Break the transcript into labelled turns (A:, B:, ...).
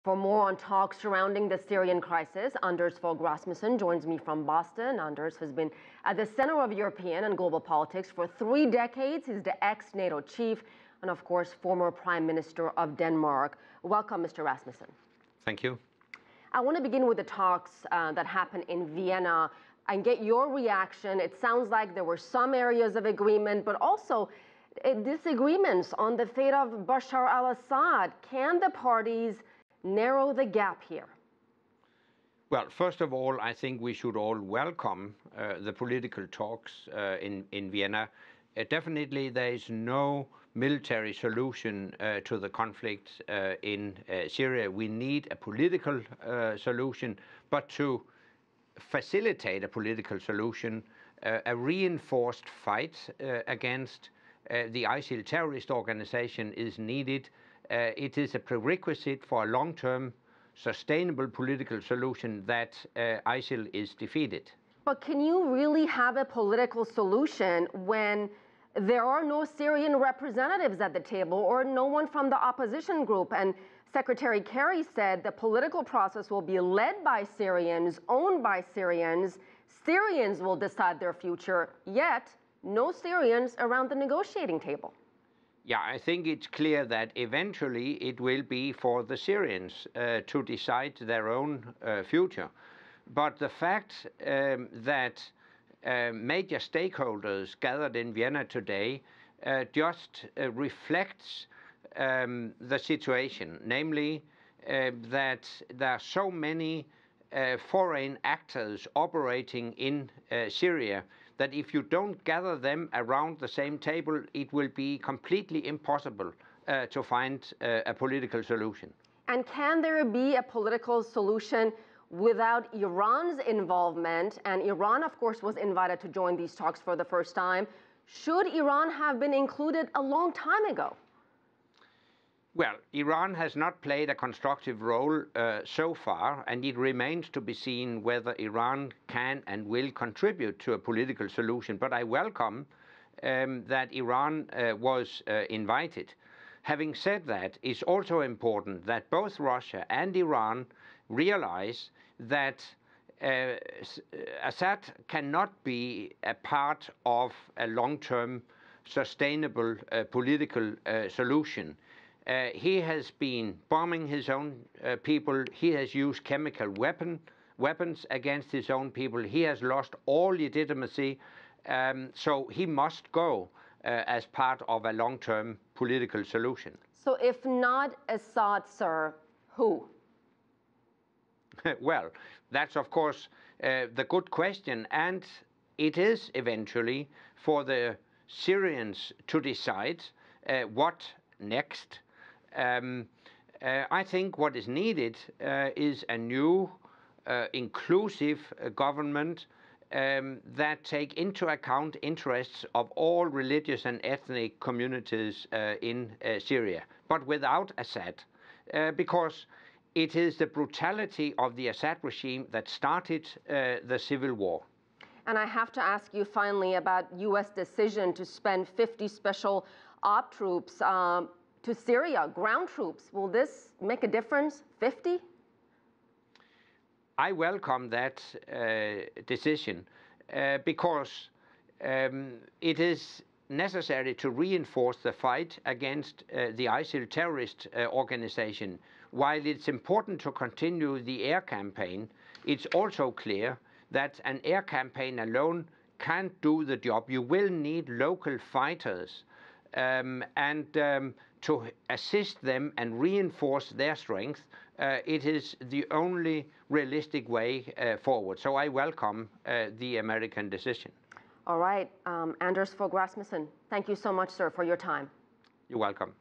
A: For more on talks surrounding the Syrian crisis, Anders Fogh Rasmussen joins me from Boston. Anders has been at the center of European and global politics for 3 decades. He's the ex-NATO chief and, of course, former Prime Minister of Denmark. Welcome, Mr. Rasmussen.
B: Thank you.
A: I want to begin with the talks that happened in Vienna and get your reaction. It sounds like there were some areas of agreement, but also disagreements on the fate of Bashar al-Assad. Can the parties narrow the gap here?
B: Well, first of all, I think we should all welcome the political talks in Vienna. Definitely, there is no military solution to the conflict in Syria. We need a political solution, but to facilitate a political solution, a reinforced fight against the ISIL terrorist organization is needed. It is a prerequisite for a long-term, sustainable political solution that ISIL is defeated.
A: But can you really have a political solution when there are no Syrian representatives at the table or no one from the opposition group? And Secretary Kerry said the political process will be led by Syrians, owned by Syrians. Syrians will decide their future, yet no Syrians around the negotiating table.
B: Yeah, I think it's clear that eventually it will be for the Syrians to decide their own future. But the fact that major stakeholders gathered in Vienna today just reflects the situation, namely that there are so many foreign actors operating in Syria that if you don't gather them around the same table, it will be completely impossible to find a political solution.
A: And can there be a political solution without Iran's involvement? And Iran, of course, was invited to join these talks for the first time. Should Iran have been included a long time ago?
B: Well, Iran has not played a constructive role so far, and it remains to be seen whether Iran can and will contribute to a political solution. But I welcome that Iran was invited. Having said that, it's also important that both Russia and Iran realize that Assad cannot be a part of a long-term, sustainable political solution. He has been bombing his own people. He has used chemical weapons against his own people. He has lost all legitimacy. So he must go as part of a long-term political solution.
A: So if not Assad, sir, who?
B: Well, that's of course the good question. And it is eventually for the Syrians to decide what next. I think what is needed is a new inclusive government that take into account interests of all religious and ethnic communities in Syria, but without Assad, because it is the brutality of the Assad regime that started the civil war.
A: And I have to ask you finally about U.S. decision to spend 50 special op troops to Syria, ground troops. Will this make a difference, 50?
B: I welcome that decision because it is necessary to reinforce the fight against the ISIL terrorist organization. While it's important to continue the air campaign, it's also clear that an air campaign alone can't do the job. You will need local fighters to assist them and reinforce their strength. It is the only realistic way forward. So I welcome the American decision.
A: All right, Anders Fogh Rasmussen, thank you so much, sir, for your time.
B: You're welcome.